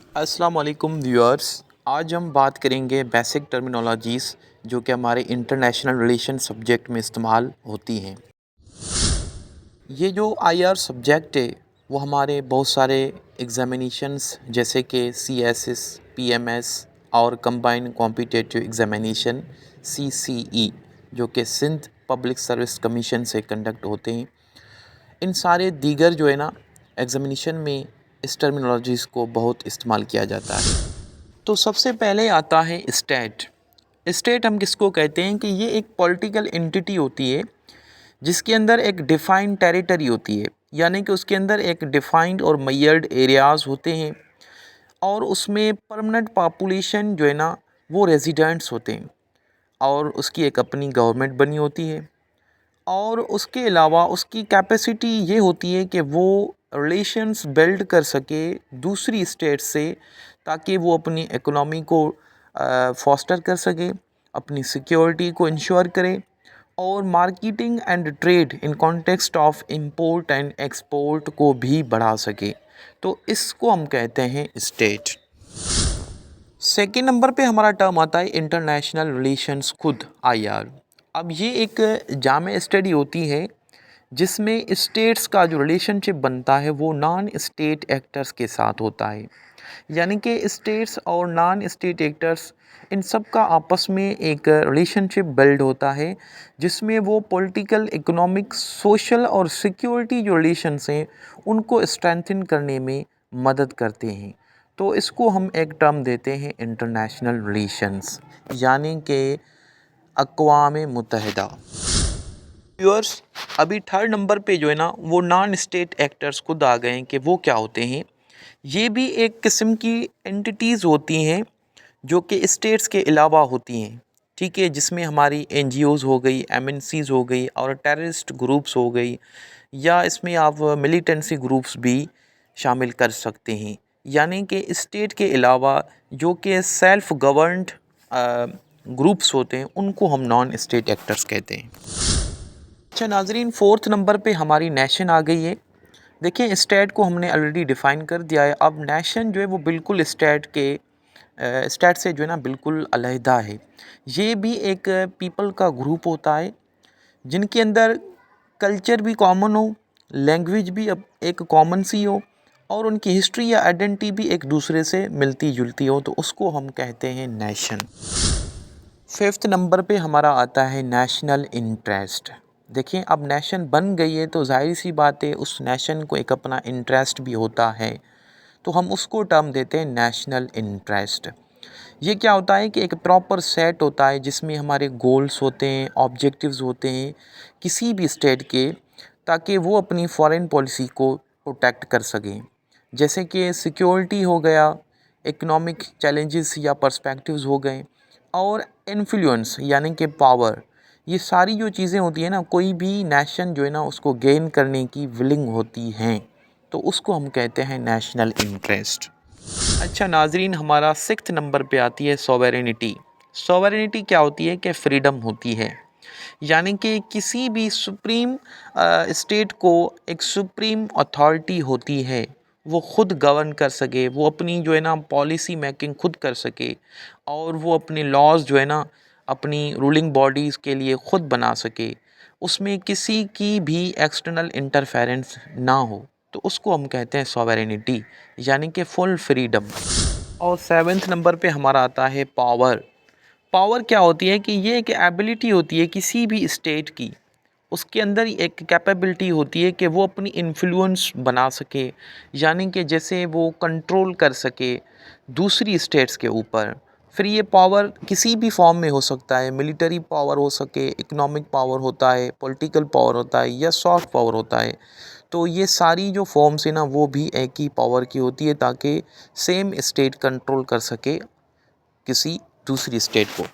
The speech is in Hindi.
अस्सलाम वालेकुम व्यूअर्स। आज हम बात करेंगे बेसिक टर्मिनोलॉजीज़ जो कि हमारे इंटरनेशनल रिलेशन सब्जेक्ट में इस्तेमाल होती हैं। ये जो आईआर सब्जेक्ट है वो हमारे बहुत सारे एग्ज़ामिनेशंस जैसे कि सीएसएस, पीएमएस और कंबाइंड कॉम्पिटिटिव एग्ज़ामिनेशन सीसीई जो कि सिंध पब्लिक सर्विस कमीशन से कंडक्ट होते हैं। इन सारे दीगर जो है ना एग्ज़ामिनेशन में इस टर्मिनोलॉजीज़ को बहुत इस्तेमाल किया जाता है। तो सबसे पहले आता है स्टेट। स्टेट हम किसको कहते हैं कि ये एक पॉलिटिकल एंटिटी होती है जिसके अंदर एक डिफ़ाइंड टेरिटरी होती है, यानी कि उसके अंदर एक डिफ़ाइंड और मेजर्ड एरियाज़ होते हैं और उसमें परमानेंट पॉपुलेशन जो है ना वो रेजिडेंट्स होते हैं और उसकी एक अपनी गवर्नमेंट बनी होती है। और उसके अलावा उसकी कैपेसिटी ये होती है कि वो रिलेशंस बिल्ड कर सके दूसरी स्टेट से, ताकि वो अपनी इकोनॉमी को फॉस्टर कर सके, अपनी सिक्योरिटी को इंश्योर करे और marketing and trade in context of import and export को भी बढ़ा सके। तो इसको हम कहते हैं स्टेट। सेकेंड नंबर पे हमारा टर्म आता है इंटरनेशनल रिलेशंस, खुद आईआर। अब ये एक जामे स्टडी होती है जिसमें स्टेट्स का जो रिलेशनशिप बनता है वो नॉन स्टेट एक्टर्स के साथ होता है, यानी कि स्टेट्स और नॉन स्टेट एक्टर्स इन सब का आपस में एक रिलेशनशिप बिल्ड होता है जिसमें वो पॉलिटिकल, इकोनॉमिक, सोशल और सिक्योरिटी जो रिलेशंस हैं उनको स्ट्रेंथन करने में मदद करते हैं। तो इसको हम एक टर्म देते हैं इंटरनेशनल रिलेशंस, यानी कि अक़वाम मुत्तहिदा। व्यूअर्स, अभी थर्ड नंबर पे जो है ना वो नॉन स्टेट एक्टर्स खुद आ गए हैं कि वो क्या होते हैं। ये भी एक किस्म की एंटिटीज़ होती हैं जो कि स्टेट्स के अलावा होती हैं, ठीक है, जिसमें हमारी एनजीओज़ हो गई, एमएनसीज़ हो गई और टेररिस्ट ग्रुप्स हो गई, या इसमें आप मिलिटेंसी ग्रुप्स भी शामिल कर सकते हैं। यानी कि स्टेट के अलावा जो कि सेल्फ गवर्नड ग्रुप्स होते हैं उनको हम नॉन स्टेट एक्टर्स कहते हैं। अच्छा नाजरीन, फोर्थ नंबर पे हमारी नेशन आ गई है। देखिए, स्टेट को हमने ऑलरेडी डिफ़ाइन कर दिया है। अब नेशन जो है वो बिल्कुल स्टेट से जो है ना बिल्कुल अलहदा है। ये भी एक पीपल का ग्रुप होता है जिनके अंदर कल्चर भी कॉमन हो, लैंग्वेज भी अब एक कॉमन सी हो और उनकी हिस्ट्री या आइडेंटिटी भी एक दूसरे से मिलती जुलती हो, तो उसको हम कहते हैं नेशन। फिफ्थ नंबर पे हमारा आता है नेशनल इंटरेस्ट। देखिए, अब नेशन बन गई है तो जाहिर सी बात है उस नेशन को एक अपना इंटरेस्ट भी होता है, तो हम उसको टर्म देते हैं नेशनल इंटरेस्ट। ये क्या होता है कि एक प्रॉपर सेट होता है जिसमें हमारे गोल्स होते हैं, ऑब्जेक्टिव्स होते हैं किसी भी स्टेट के, ताकि वो अपनी फॉरेन पॉलिसी को प्रोटेक्ट कर सकें। जैसे कि सिक्योरिटी हो गया, इकोनॉमिक चैलेंजेस या पर्सपेक्टिव्स हो गए और इन्फ्लुएंस यानी कि पावर। ये सारी जो चीज़ें होती हैं ना, कोई भी नेशन जो है ना उसको गेन करने की विलिंग होती हैं, तो उसको हम कहते हैं नेशनल इंटरेस्ट। अच्छा नाजरीन, हमारा सिक्स्थ नंबर पे आती है सॉवरेनिटी। सॉवरेनिटी क्या होती है कि फ्रीडम होती है, यानी कि किसी भी सुप्रीम स्टेट को एक सुप्रीम अथॉरिटी होती है, वो खुद गवर्न कर सके, वो अपनी जो है ना पॉलिसी मेकिंग खुद कर सके और वो अपने लॉज जो है ना अपनी रूलिंग बॉडीज़ के लिए खुद बना सके, उसमें किसी की भी एक्सटर्नल इंटरफेरेंस ना हो, तो उसको हम कहते हैं सॉवरेनिटी, यानी कि फुल फ्रीडम। और सेवन्थ नंबर पे हमारा आता है पावर। पावर क्या होती है कि ये एक एबिलिटी होती है किसी भी स्टेट की, उसके अंदर एक कैपेबिलिटी होती है कि वो अपनी इन्फ्लुएंस बना सके, यानी कि जैसे वो कंट्रोल कर सके दूसरी स्टेट्स के ऊपर। फिर ये पावर किसी भी फॉर्म में हो सकता है, मिलिट्री पावर हो सके, इकोनॉमिक पावर होता है, पॉलिटिकल पावर होता है या सॉफ्ट पावर होता है। तो ये सारी जो फॉर्म्स है ना वो भी एक ही पावर की होती है, ताकि सेम स्टेट कंट्रोल कर सके किसी दूसरी स्टेट को।